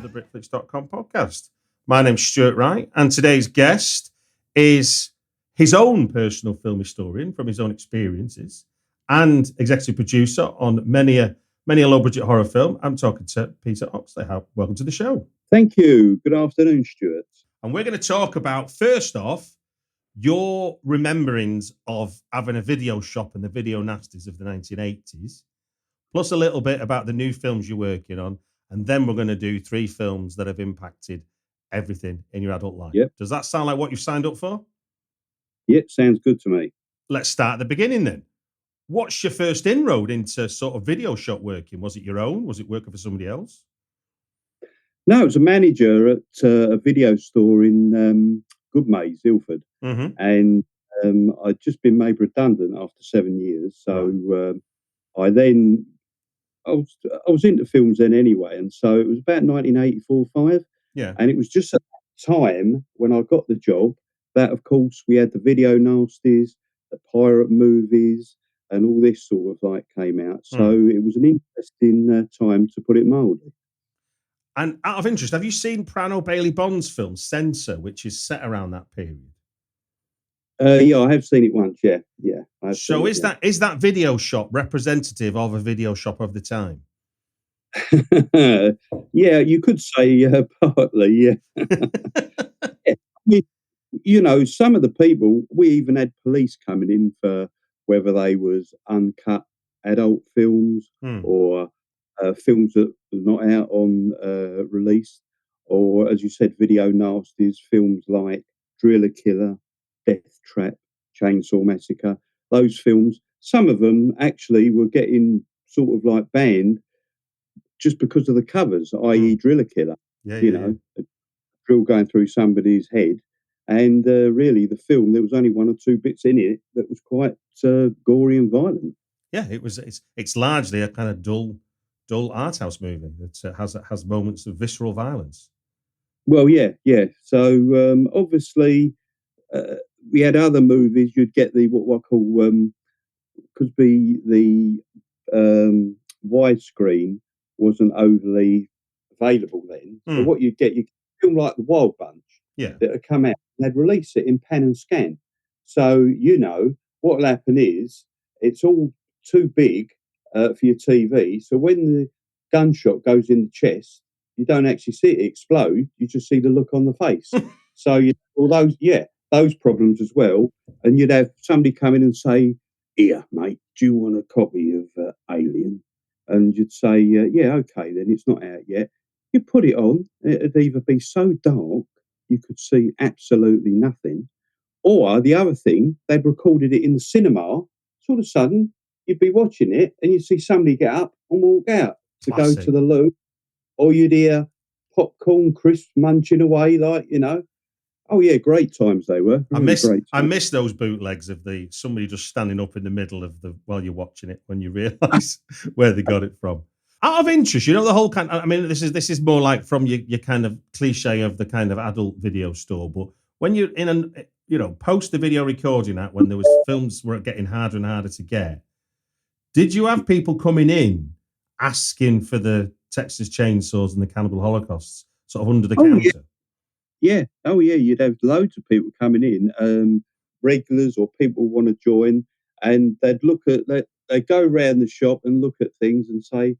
the Britflix.com podcast. My name's Stuart Wright, and today's guest is his own personal film historian from his own experiences and executive producer on many a low-budget horror film. I'm talking to Peter Oxley. Welcome to the show. Thank you. Good afternoon, Stuart. And we're going to talk about, first off, your rememberings of having a video shop and the video nasties of the 1980s, plus a little bit about the new films you're working on, and then we're going to do 3 films that have impacted everything in your adult life. Yep. Does that sound like what you've signed up for? Yep, sounds good to me. Let's start at the beginning then. What's your first inroad into sort of video shop working? Was it your own? Was it working for somebody else? No, I was a manager at a video store in Goodmayes, Ilford. Mm-hmm. And I'd just been made redundant after 7 years. So I was into films then anyway. And so it was about 1984-5. Yeah. And it was just at that time when I got the job that, of course, we had the video nasties, the pirate movies, and all this sort of like came out. So it was an interesting time, to put it mildly. And out of interest, have you seen Prano Bailey Bond's film Censor, which is set around that period? Yeah, I have seen it once. Yeah. So is that video shop representative of a video shop of the time? Yeah, you could say partly. Yeah. Yeah. I mean, you know, some of the people, we even had police coming in for whether they was uncut adult films or films that were not out on release, or as you said, video nasties, films like Driller Killer, Death Trap, Chainsaw Massacre. Those films, some of them actually were getting sort of like banned just because of the covers, i.e. Driller Killer. You know, a drill going through somebody's head. And really, the film, there was only 1 or 2 bits in it that was quite gory and violent. Yeah, it's largely a kind of dull art house movie that has moments of visceral violence. Well, yeah. So obviously, we had other movies. You'd get the what I call could be the widescreen wasn't overly available then. So what you film like The Wild Bunch. Yeah. That had come out, and they'd release it in pan and scan. So, you know, what'll happen is it's all too big for your TV. So when the gunshot goes in the chest, you don't actually see it explode. You just see the look on the face. So you all those problems as well. And you'd have somebody come in and say, "Here, mate, do you want a copy of Alien?" And you'd say, "Yeah, okay, then it's not out yet." You put it on. It'd either be so dark you could see absolutely nothing. Or the other thing, they'd recorded it in the cinema. Sort of sudden, you'd be watching it and you'd see somebody get up and walk out to go to the loo. Or you'd hear popcorn crisps munching away, like, you know. Oh, yeah, great times they were. Really I miss those bootlegs of somebody just standing up in the middle of while you're watching it when you realise where they got it from. Out of interest, you know, the whole kind. I mean, this is more like from your kind of cliche of the kind of adult video store. But when you're in post the video recording act, when there was films were getting harder and harder to get, did you have people coming in asking for the Texas Chainsaws and the Cannibal Holocausts sort of under the counter? Yeah. Oh, yeah. You'd have loads of people coming in, regulars or people want to join, and they'd they'd go around the shop and look at things and say,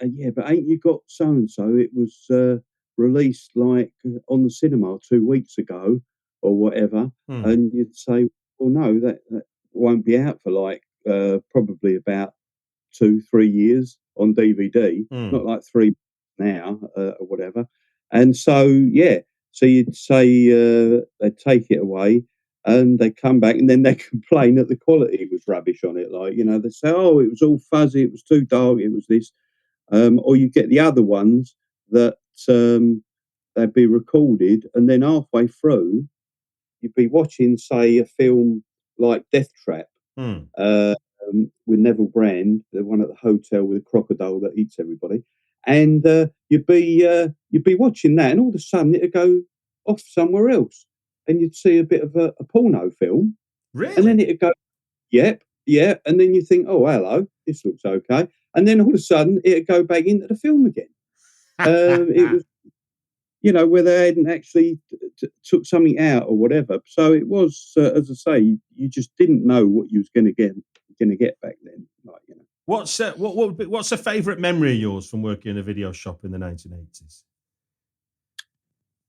"Yeah, but ain't you got so and so? It was released like on the cinema 2 weeks ago, or whatever." And you'd say, "Well, no, that won't be out for like probably about 2-3 years on DVD. Not like 3 now, or whatever." And so, so you'd say they'd take it away. And they come back and then they complain that the quality was rubbish on it. Like, you know, they say, "Oh, it was all fuzzy, it was too dark, it was this." Or you get the other ones that they'd be recorded, and then halfway through, you'd be watching, say, a film like Death Trap with Neville Brand, the one at the hotel with a crocodile that eats everybody, and you'd be watching that, and all of a sudden it'd go off somewhere else, and you'd see a bit of a porno film, Really? and then it'd go, "Yep, yeah," and then you think, "Oh, hello, this looks okay." And then all of a sudden, it'd go back into the film again. It was you know, where they hadn't actually took something out or whatever. So it was, as I say, you just didn't know what you was going to get back then. Like, you know. What's a favourite memory of yours from working in a video shop in the 1980s?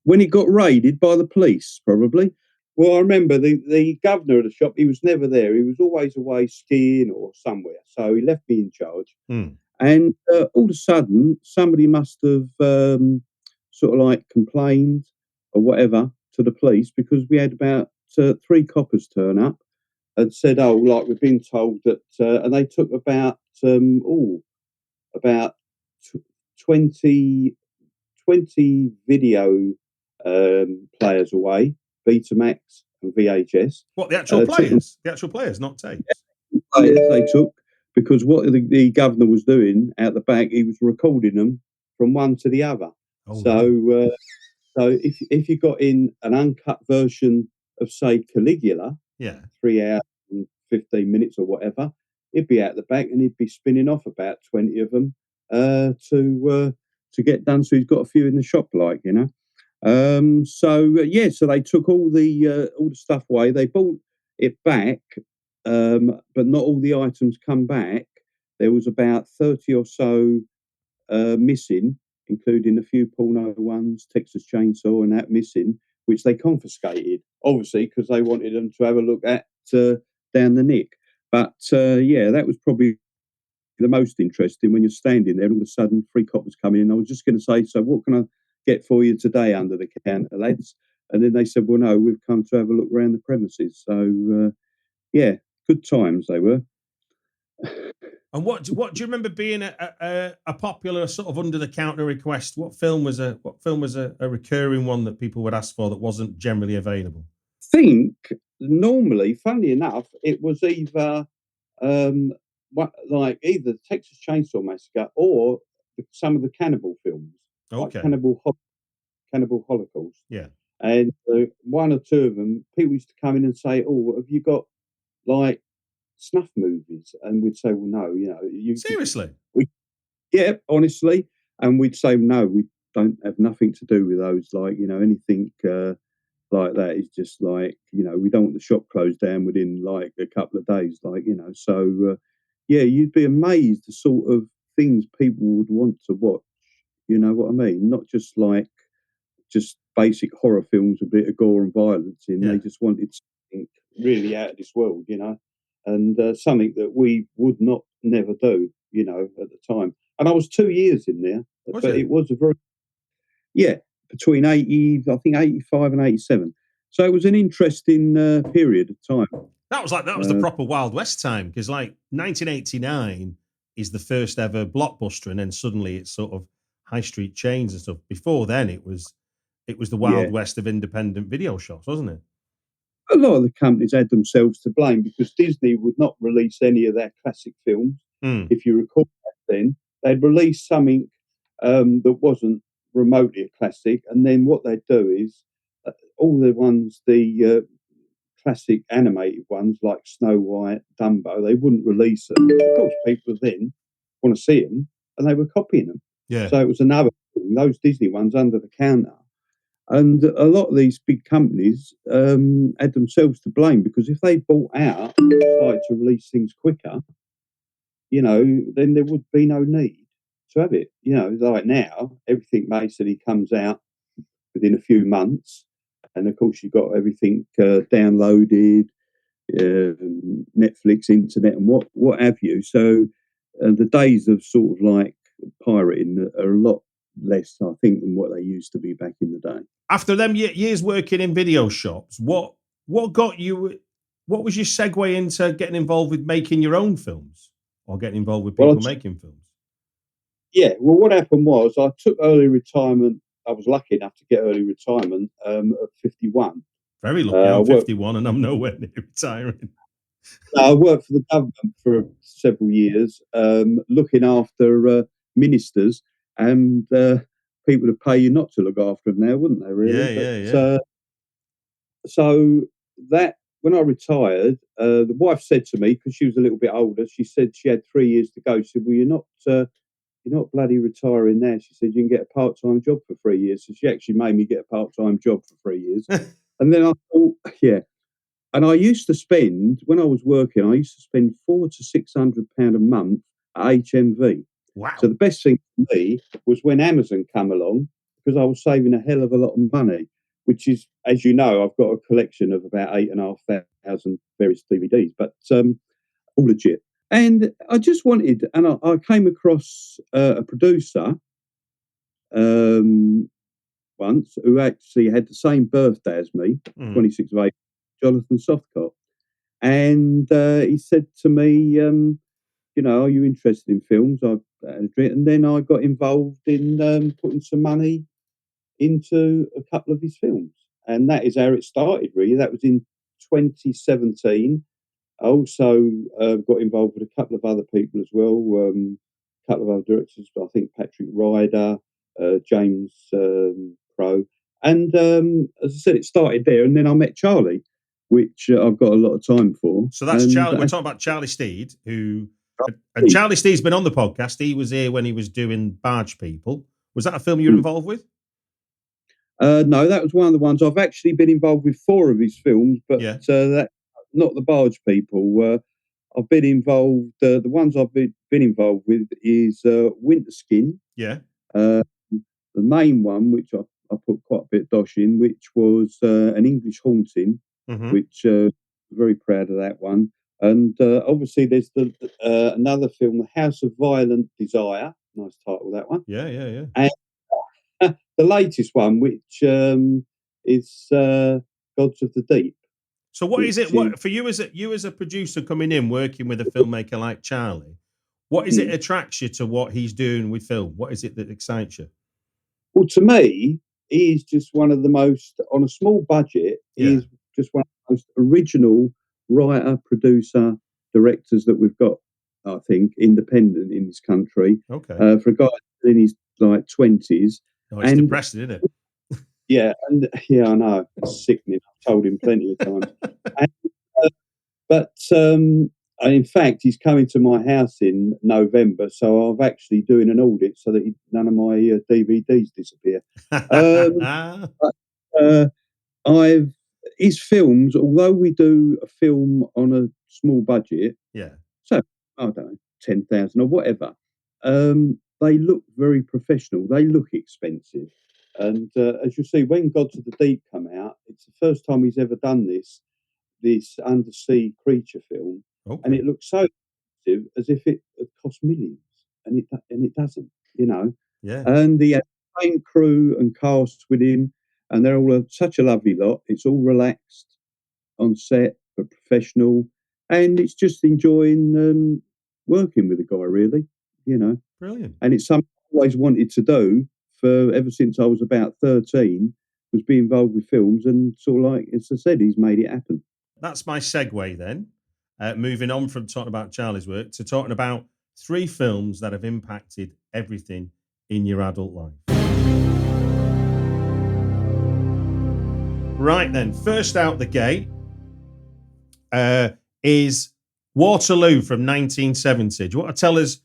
When it got raided by the police, probably. Well, I remember the governor of the shop, he was never there. He was always away skiing or somewhere. So he left me in charge. Hmm. And all of a sudden, somebody must have sort of like complained or whatever to the police, because we had about 3 coppers turn up and said, "Oh, like we've been told that," and they took about 20, 20 video players away, Betamax and VHS. What, the actual Took them players? The actual players, not tapes. players they took, because what the governor was doing out the back, he was recording them from one to the other. Oh So, right. so if you got in an uncut version of, say, Caligula, Yeah. 3 hours and 15 minutes or whatever, he'd be out the back and he'd be spinning off about 20 of them to get done. So he's got a few in the shop, like, you know. So they took all the stuff away. They bought it back, but not all the items come back. There was about 30 or so missing, including a few porno ones, Texas Chainsaw, and that missing, which they confiscated, obviously, because they wanted them to have a look at down the nick. But that was probably the most interesting, when you're standing there and all of a sudden 3 coppers come in. I was just going to say, "So what can I get for you today under the counter, lads?" And then they said, "Well, no, we've come to have a look around the premises." So good times they were. And what do you remember being a popular sort of under the counter request? What film was a recurring one that people would ask for that wasn't generally available? Think normally, funnily enough, it was either like either the Texas Chainsaw Massacre or some of the cannibal films, like Okay. Cannibal Holocaust. Yeah. And one or two of them, people used to come in and say, "Oh, have you got like snuff movies?" And we'd say, "Well, no, you know, Seriously? we, yeah, honestly." And we'd say, "No, we don't have nothing to do with those. Like, you know, anything like that is just like, you know, we don't want the shop closed down within like a couple of days, like, you know." So you'd be amazed the sort of things people would want to watch. You know what I mean? Not just like just basic horror films with a bit of gore and violence in. Yeah. They just wanted something really out of this world, you know, and something that we would not never do, you know, at the time. And I was 2 years in there, Was but it? it was a very, yeah, between 80, I think 85 and 87. So it was an interesting period of time. That was the proper Wild West time, because like 1989 is the first ever blockbuster, and then suddenly it's sort of high street chains and stuff. Before then, it was the Yeah. Wild West of independent video shops, wasn't it? A lot of the companies had themselves to blame, because Disney would not release any of their classic films. Mm. If you recall back then, they'd release something that wasn't remotely a classic, and then what they'd do is all the ones, the classic animated ones like Snow White, Dumbo, they wouldn't release them. Of course, people then want to see them, and they were copying them. Yeah. So it was another thing, those Disney ones under the counter. And a lot of these big companies had themselves to blame, because if they bought out and started to release things quicker, you know, then there would be no need to have it. You know, like now, everything basically comes out within a few months. And of course, you've got everything downloaded, Netflix, internet, and what have you. So the days of sort of like pirating are a lot less, I think, than what they used to be back in the day. After them years working in video shops, what got you? What was your segue into getting involved with making your own films, or getting involved with Well, people making films? yeah, well, what happened was I took early retirement. I was lucky enough to get early retirement at 51. Very lucky. I'm 51 and I'm nowhere near retiring. I worked for the government for several years, looking after ministers, and people would pay you not to look after them now, wouldn't they, really? Yeah. So that when I retired, the wife said to me, because she was a little bit older, she said she had 3 years to go. She said, "Well, "You're not bloody retiring now." She said, "You can get a part-time job for 3 years." So she actually made me get a part-time job for 3 years. And then I thought, yeah. And I used to spend, when I was working, I used to spend £400 to £600 a month at HMV. Wow. So the best thing for me was when Amazon came along, because I was saving a hell of a lot of money, which is, as you know, I've got a collection of about 8,500 various DVDs, but all legit. And I just wanted, and I came across a producer once who actually had the same birthday as me, 26th of April, Jonathan Softcott. And he said to me, you know, "Are you interested in films?" And then I got involved in putting some money into a couple of his films. And that is how it started, really. That was in 2017. I also got involved with a couple of other people as well, a couple of other directors, I think Patrick Ryder, James Crow. And as I said, it started there. And then I met Charlie, which I've got a lot of time for. So that's and, Charlie. We're talking about Charlie Steed, and Charlie Steed's been on the podcast. He was here when he was doing Barge People. Was that a film you were involved with? No, that was one of the ones. I've actually been involved with 4 of his films, but that not the Barge People. I've been involved. The ones I've been involved with is Winter Skin. Yeah. The main one, which I put quite a bit of dosh in, which was An English Haunting, which very proud of that one. And obviously, there's another film, The House of Violent Desire. Nice title, that one. Yeah. And the latest one, which is Gods of the Deep. So what is it? What for you as a producer coming in working with a filmmaker like Charlie? What is it attracts you to what he's doing with film? What is it that excites you? Well, to me, he is just one of the most, on a small budget, he is just one of the most original writer, producer, directors that we've got, I think, independent in this country. Okay. For a guy in his like 20s. Oh, it's depressing, isn't it? Yeah, I know. It's sickening. I've told him plenty of times. But in fact, he's coming to my house in November, so I'm actually doing an audit so that none of my DVDs disappear. His films, although we do a film on a small budget, so I don't know, 10,000 or whatever, they look very professional. They look expensive, and as you see, when Gods of the Deep come out, it's the first time he's ever done this undersea creature film, and it looks so expensive as if it cost millions, and it doesn't, you know. Yeah. And he had the same crew and cast with him, and they're all such a lovely lot. It's all relaxed on set, but professional, and it's just enjoying working with the guy, really, you know. Brilliant. And it's something I always wanted to do for ever since I was about 13, was be involved with films, and sort of like, as I said, he's made it happen. That's my segue then. Moving on from talking about Charlie's work to talking about 3 films that have impacted everything in your adult life. Right then, first out the gate is Waterloo from 1970. Do you want to tell us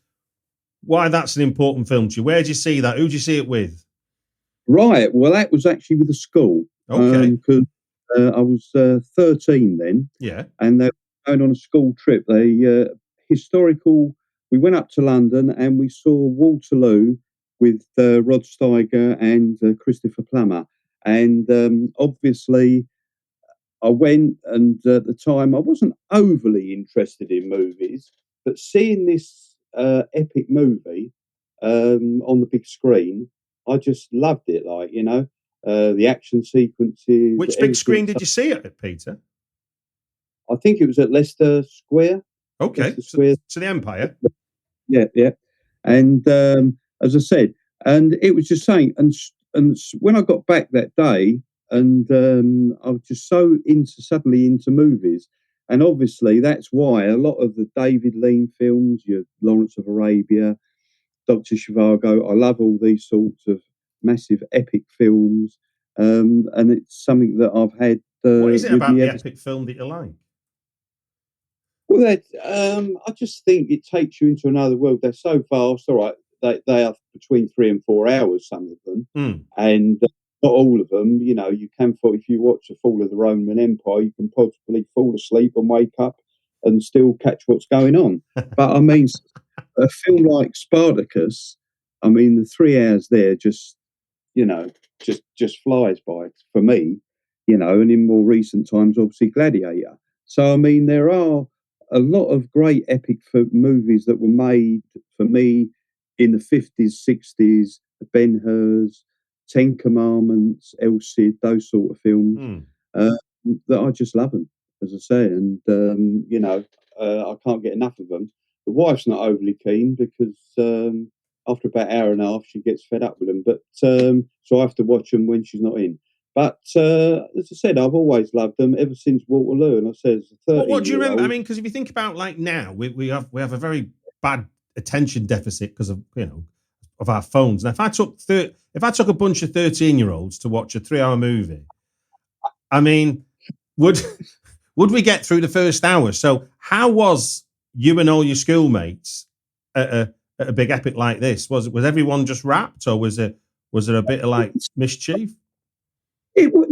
why that's an important film to you? Where did you see that? Who did you see it with? Right. Well, that was actually with a school. Okay. Because I was 13 then. Yeah. And they were going on a school trip. We went up to London and we saw Waterloo with Rod Steiger and Christopher Plummer. And obviously I went, and at the time I wasn't overly interested in movies, but seeing this epic movie on the big screen, I just loved it. Like, you know, the action sequences. Which big screen did you see it at, Peter? I think it was at Leicester Square. Okay, Leicester Square. So the Empire. Yeah. And as I said, and it was just saying, and when I got back that day, and I was just so suddenly into movies, and obviously that's why a lot of the David Lean films, your Lawrence of Arabia, Dr. Zhivago, I love all these sorts of massive epic films, and it's something that I've had. What is it about the epic film that you like? Well, I just think it takes you into another world. They're so vast. All right, they are between 3 and 4 hours, some of them, Mm. and not all of them. You know, you can fall if you watch the fall of the Roman Empire, you can possibly fall asleep and wake up and still catch what's going on. But I mean, a film like Spartacus, I mean, the 3 hours there just, you know, just flies by for me, you know, and in more recent times, obviously Gladiator. So I mean, there are a lot of great epic movies that were made for me in the 50s, 60s, Ben Hur's, Ten Commandments, El Cid, those sort of films, Mm. uh, that I just love them, as I say, and you know, I can't get enough of them. The wife's not overly keen because after about an hour and a half, she gets fed up with them. But so I have to watch them when she's not in. But as I said, I've always loved them ever since Waterloo. And I said, as a What do you remember? I 13-year-old, mean, because if you think about like now, we have a very bad attention deficit because of of our phones. Now, if I took a bunch of 13-year-olds to watch a 3 hour movie, I mean, would would we get through the first hour? So, how was you and all your schoolmates at a big epic like this? Was everyone just rapt, or was there a bit of like mischief?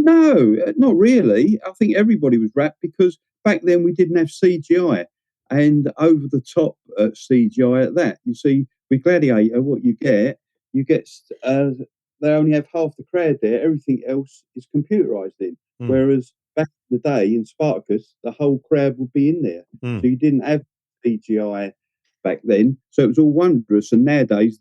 No, not really. I think everybody was wrapped because back then we didn't have CGI and over the top CGI at that. You see, with Gladiator, what you get, they only have half the crowd there. Everything else is computerized in. Mm, Whereas back in the day in Spartacus, the whole crowd would be in there. So mm. you didn't have CGI back then. So it was all wondrous. And nowadays,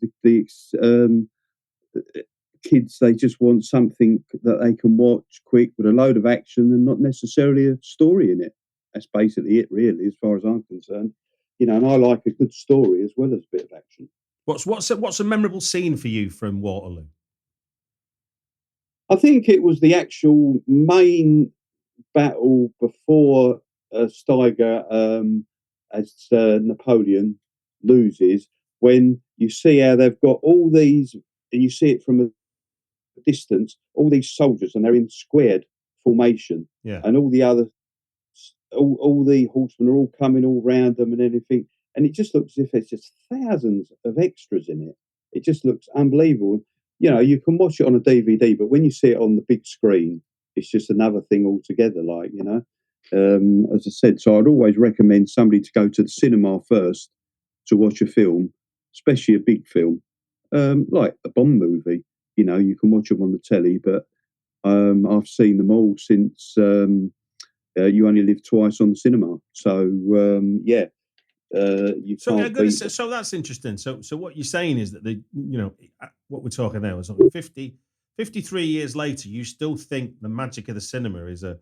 kids, they just want something that they can watch quick with a load of action and not necessarily a story in it. That's basically it, really, as far as I'm concerned. You know, and I like a good story as well as a bit of action. What's a memorable scene for you from Waterloo? I think it was the actual main battle before Steiger, as Napoleon loses, when you see how they've got all these, and you see it from a distance, all these soldiers, and they're in squared formation, Yeah. and all the horsemen are all coming all round them and anything, and it just looks as if there's just thousands of extras in it. It just looks unbelievable. You know, you can watch it on a DVD, but when you see it on the big screen, it's just another thing altogether. Like, you know, as I said, so I'd always recommend somebody to go to the cinema first to watch a film, especially a big film, like a Bond movie. You know, you can watch them on the telly, but I've seen them all since You Only Live Twice on the cinema. So yeah, you So I'm can't going to beat say, them. so that's interesting. So what you're saying is that what we're talking there was like 53 years later, you still think the magic of the cinema is an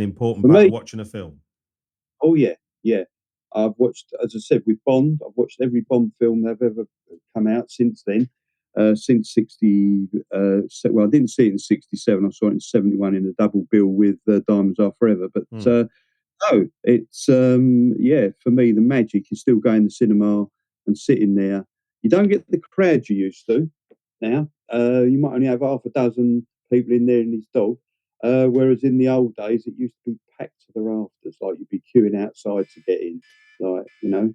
important For part me, of watching a film. oh yeah, yeah. I've watched, as I said, with Bond. I've watched every Bond film they've ever come out since then. Since 60, well, I didn't see it in 67. I saw it in 71 in a double bill with Diamonds Are Forever. But Hmm. no, it's yeah. For me, the magic is still going to the cinema and sitting there. You don't get the crowd you used to now. You might only have half a dozen people in there and his dog. Whereas in the old days, it used to be packed to the rafters. Like you'd be queuing outside to get in. Like, you know,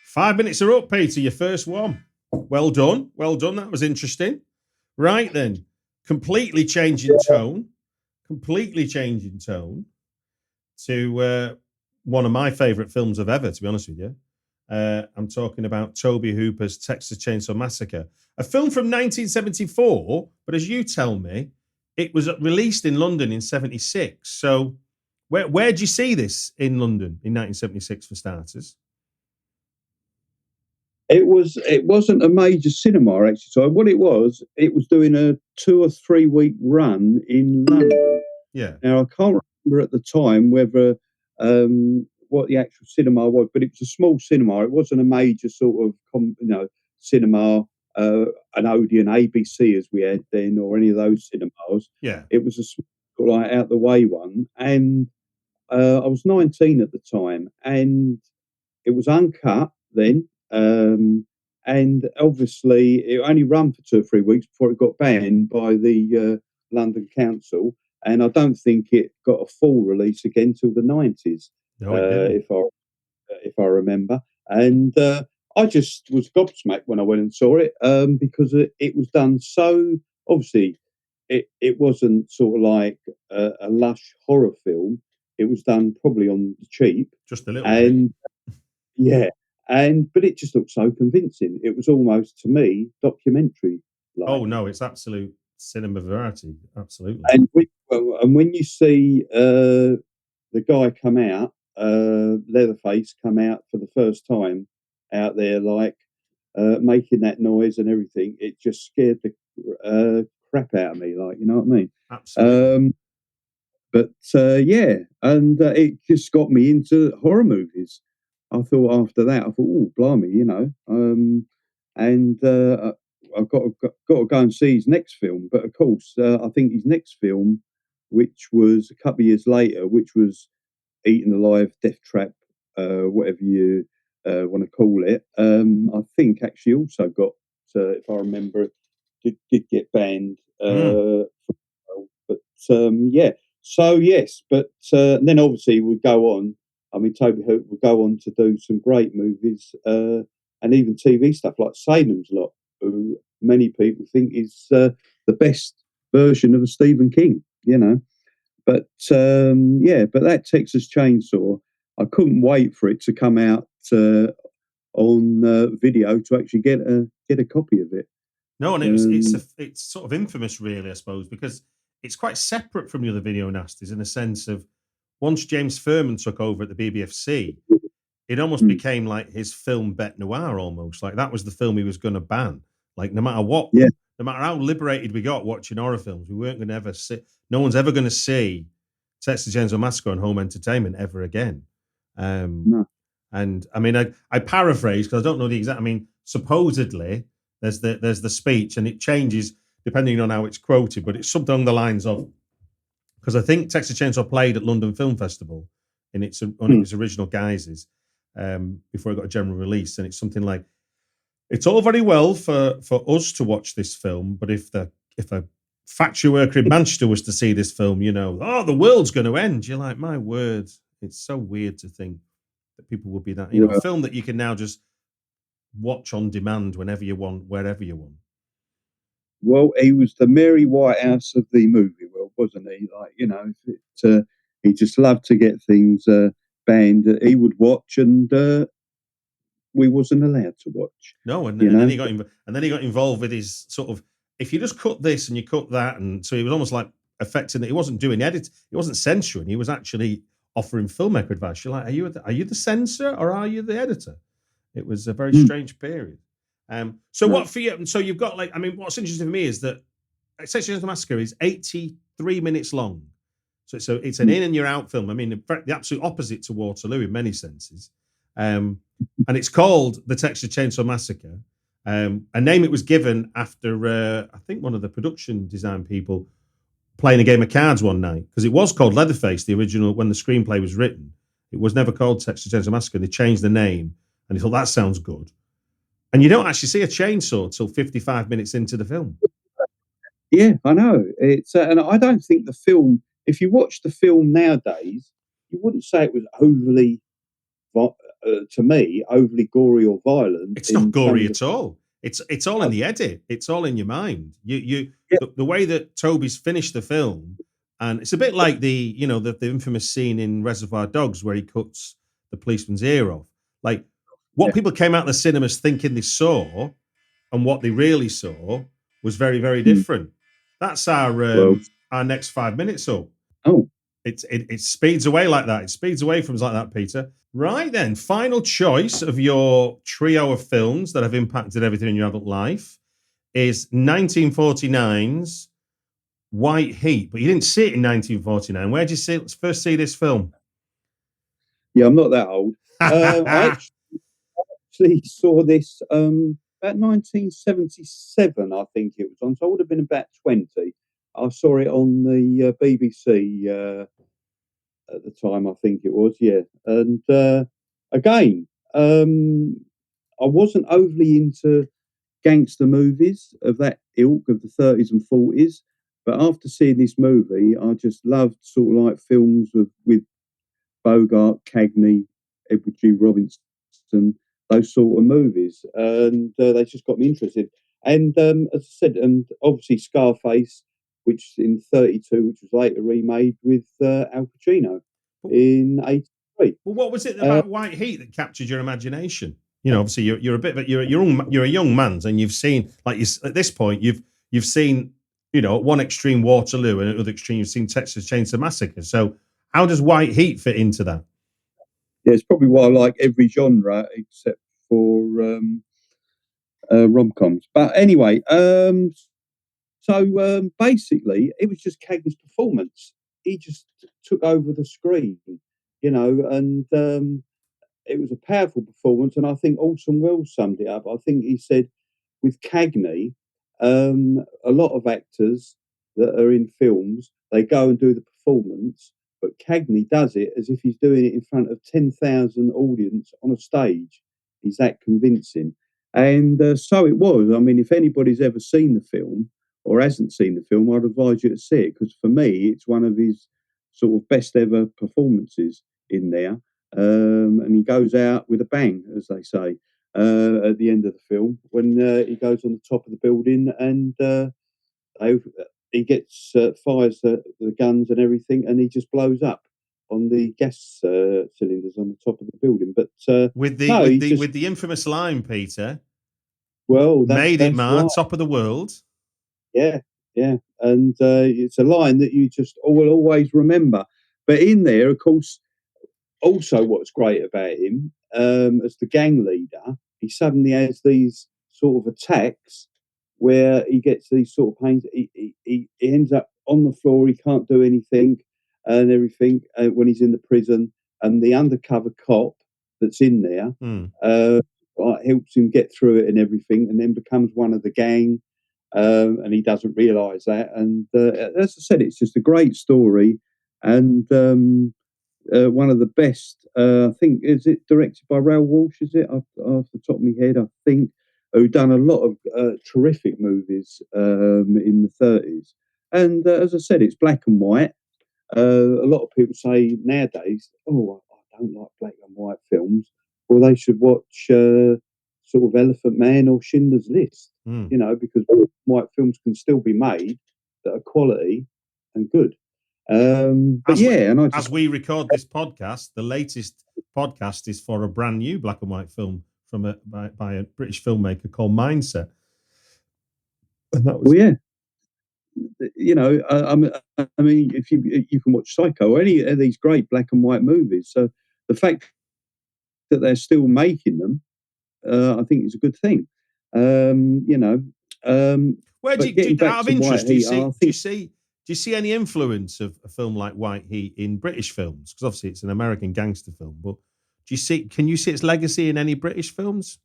5 minutes are up, Peter. Your first one. Well done. Well done. That was interesting. Right then, completely changing tone. Completely changing tone to one of my favourite films of ever, to be honest with you. I'm talking about Tobe Hooper's Texas Chainsaw Massacre, a film from 1974, but as you tell me, it was released in London in 76. So where'd you see this in London in 1976 for starters? it wasn't a major cinema actually. So what it was doing a 2 or 3 week run in London. Yeah. Now I can't remember at the time whether what the actual cinema was, but it was a small cinema. It wasn't a major sort of cinema, an Odeon, ABC as we had then, or any of those cinemas. Yeah. It was a sort of like out the way one, and I was 19 at the time, and it was uncut then. And obviously, it only ran for 2 or 3 weeks before it got banned by the London Council. And I don't think it got a full release again till the 90s, No, it didn't. if I remember. And I just was gobsmacked when I went and saw it, because it was done so obviously. It wasn't sort of like a lush horror film. It was done probably on the cheap, Just a little bit. and yeah, but it just looked so convincing. It was almost to me documentary like. Oh no, it's absolute cinema variety. Absolutely. And when you see the guy come out, Leatherface come out for the first time out there, like making that noise and everything, it just scared the crap out of me. Like, you know what I mean? Absolutely. But yeah, and it just got me into horror movies. I thought after that, I thought, oh, blimey, you know, and I've got to go and see his next film. But of course, I think his next film, which was a couple of years later, which was Eaten Alive, Death Trap, whatever you want to call it. I think actually also got, if I remember, did get banned. Mm. But yeah, so yes, but then obviously we go on. I mean, Toby Hoop will go on to do some great movies and even TV stuff like Salem's Lot, who many people think is the best version of a Stephen King. You know. But yeah, but that Texas Chainsaw, I couldn't wait for it to come out on video to actually get a copy of it. No, and Um, it's sort of infamous, really, I suppose, because it's quite separate from the other video nasties in a sense of once James Furman took over at the BBFC, it almost mm, became like his film bête noir, almost like that was the film he was going to ban. Like no matter what, yeah, no matter how liberated we got watching horror films, we weren't going to ever see. No one's ever going to see Texas Chainsaw Massacre on home entertainment ever again. Um, no, and I mean, I paraphrase because I don't know the exact. I mean, supposedly there's the speech, and it changes depending on how it's quoted, but it's something along the lines of because I think Texas Chainsaw played at London Film Festival in its one of mm, its original guises before it got a general release, and it's something like it's all very well for us to watch this film, but if a factory worker in Manchester was to see this film, you know, oh, the world's going to end. You're like, my word, it's so weird to think that people would be that, you know, a well, film that you can now just watch on demand whenever you want, wherever you want. well, he was the Mary Whitehouse of the movie world, wasn't he? Like, you know, he just loved to get things banned that he would watch, and we wasn't allowed to watch. No, You and then know, he got involved with his sort of if you just cut this and you cut that, and so he was almost like affecting that he wasn't doing edit, he wasn't censoring, he was actually offering filmmaker advice. You're like, are you the censor or are you the editor? It was a very mm, strange period. So no, what for you? So you've got like, I mean, what's interesting for me is that Section of the Massacre is 83 minutes long. So it's an mm, in and you're out film. I mean, in fact, the absolute opposite to Waterloo in many senses. Um, and it's called the Texas Chainsaw Massacre. A name it was given after, I think, one of the production design people playing a game of cards one night because it was called Leatherface, the original, when the screenplay was written. It was never called Texas Chainsaw Massacre. They changed the name and they thought that sounds good. And you don't actually see a chainsaw till 55 minutes into the film. yeah, I know. It's and I don't think the film. If you watch the film nowadays, you wouldn't say it was overly, to me, overly gory or violent It's not in some gory of the. at all. It's all in Uh, the edit. It's all in your mind. yeah, The way that Toby's finished the film, and it's a bit like the infamous scene in Reservoir Dogs where he cuts the policeman's ear off. Like what yeah. people came out of the cinemas thinking they saw, and what they really saw was very very Mm, different. That's well, our next 5 minutes up. oh, It speeds away like that. It speeds away from like that, Peter. Right then, final choice of your trio of films that have impacted everything in your adult life is 1949's White Heat. But you didn't see it in 1949. Where did you first see this film? yeah. I'm not that old. I actually saw this about 1977, I think it was on. So I would have been about 20. I saw it on the BBC at the time, I think it was, yeah. And again, I wasn't overly into gangster movies of that ilk of the 30s and 40s. But after seeing this movie, I just loved sort of like films with Bogart, Cagney, Edward G. Robinson, those sort of movies, and they just got me interested. And as I said, and obviously Scarface, which in '32, which was later remade with Al Pacino in '83. Well, what was it about White Heat that captured your imagination? You know, obviously you're a bit, but you're a young man, and you've seen, like, at this point you've seen, you know, at one extreme Waterloo, and at the other extreme you've seen Texas Chainsaw Massacre. So how does White Heat fit into that? Yeah, it's probably why I like every genre except for rom-coms. But anyway, so basically, it was just Cagney's performance. He just took over the screen, you know, and it was a powerful performance. And I think Orson Welles summed it up. I think he said, with Cagney, a lot of actors that are in films, they go and do the performance, but Cagney does it as if he's doing it in front of 10,000 audience on a stage. He's that convincing. And so it was. I mean, if anybody's ever seen the film or hasn't seen the film, I'd advise you to see it, because for me, it's one of his sort of best ever performances in there. And he goes out with a bang, as they say, at the end of the film, when he goes on the top of the building and he gets fires the guns and everything, and he just blows up on the gas cylinders on the top of the building. But with the infamous line, Peter. Well, made it, man, right. Top of the world. Yeah, yeah, and it's a line that you just will always remember. But in there, of course, also what's great about him, as the gang leader, he suddenly has these sort of attacks where he gets these sort of pains. He ends up on the floor. He can't do anything and everything when he's in the prison. And the undercover cop that's in there helps him get through it and everything, and then becomes one of the gang. And he doesn't realise that. And as I said, it's just a great story, and one of the best. I think, is it directed by Raoul Walsh? Is it off the top of my head? I think, who done a lot of terrific movies in the '30s. And as I said, it's black and white. A lot of people say nowadays, "Oh, I don't like black and white films." Well, they should watch sort of Elephant Man or Schindler's List, you know, because white films can still be made that are quality and good. As we record this podcast, the latest podcast is for a brand new black and white film from by a British filmmaker called Mindset. And that was, well, yeah. You know, I mean, if you can watch Psycho or any of these great black and white movies, so the fact that they're still making them, I think is a good thing. You know, where do you, out of interest, do you see any influence of a film like White Heat in British films? Because obviously it's an American gangster film, but can you see its legacy in any British films?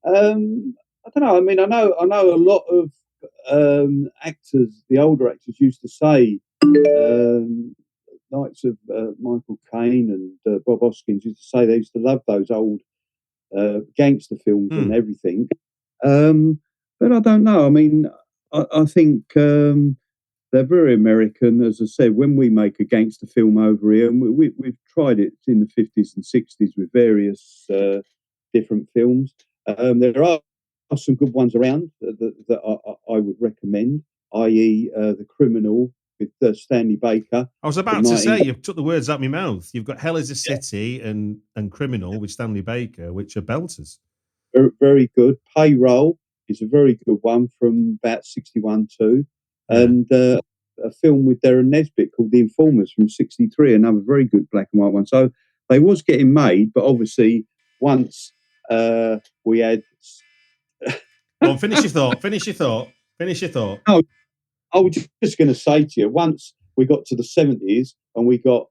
I don't know. I mean, I know a lot of actors, the older actors, used to say, Knights of Michael Caine and Bob Hoskins used to say they used to love those old gangster films and everything. But I don't know. I mean, I think they're very American. As I said, when we make a gangster film over here, and we've tried it in the 50s and 60s with various different films. There are some good ones around that I would recommend, i.e. The Criminal with Stanley Baker. I was about to say, you took the words out of my mouth. You've got Hell is a City and Criminal with Stanley Baker, which are belters. Very, very good. Payroll is a very good one from about 61 too. Yeah. And a film with Darren Nesbitt called The Informers from 63, another very good black and white one. So they was getting made, but obviously once we had... Go on, finish your thought. No, I was just going to say to you, once we got to the 70s and we got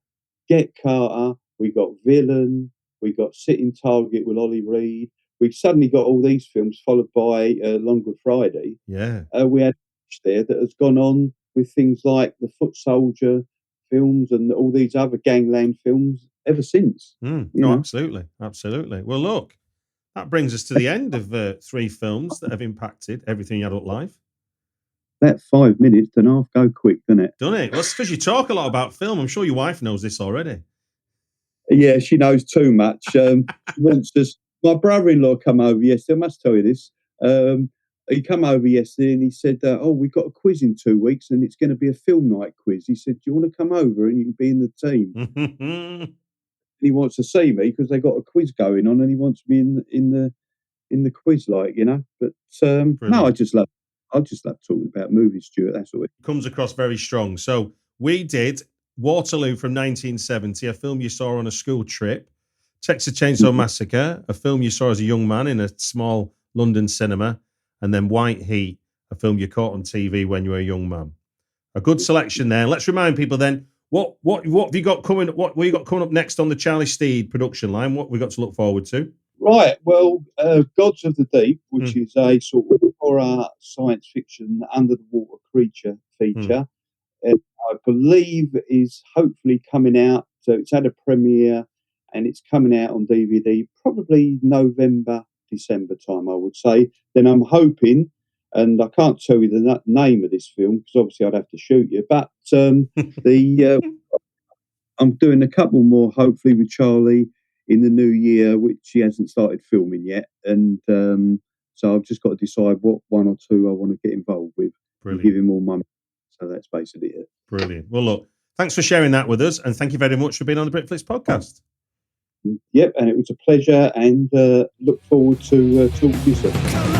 Get Carter, we got Villain, we got Sitting Target with Ollie Reed, we suddenly got all these films followed by Long Good Friday. Yeah. We had there that has gone on with things like the Foot Soldier films and all these other gangland films ever since. Absolutely. Well, look, that brings us to the end of 3 films that have impacted everything in adult life. That 5 minutes and a half go quick, doesn't it? Well, it's because you talk a lot about film. I'm sure your wife knows this already. Yeah, she knows too much. My brother-in-law come over yesterday. I must tell you this. He come over yesterday and he said, "Oh, we've got a quiz in 2 weeks, and it's going to be a film night quiz." He said, "Do you want to come over and you can be in the team?" And he wants to see me because they got a quiz going on, and he wants me in the quiz, like, you know. But no, I just love talking about movies, Stuart. That's all. Comes across very strong. So we did Waterloo from 1970, a film you saw on a school trip. Texas Chainsaw Massacre, a film you saw as a young man in a small London cinema, and then White Heat, a film you caught on TV when you were a young man. A good selection there. Let's remind people then, what have you got coming? What you got coming up next on the Charlie Steed production line? What we got to look forward to? Right. Well, Gods of the Deep, which is a sort of horror science fiction under the water creature feature, I believe is hopefully coming out. So it's had a premiere and it's coming out on DVD probably November, December time, I would say. Then I'm hoping, and I can't tell you the name of this film because obviously I'd have to shoot you, but I'm doing a couple more hopefully with Charlie in the new year, which he hasn't started filming yet. And so I've just got to decide what one or two I want to get involved with and give him all my money. So that's basically it. Brilliant. Well, look, thanks for sharing that with us. And thank you very much for being on the Britflix podcast. Yep. And it was a pleasure and look forward to talking to you soon.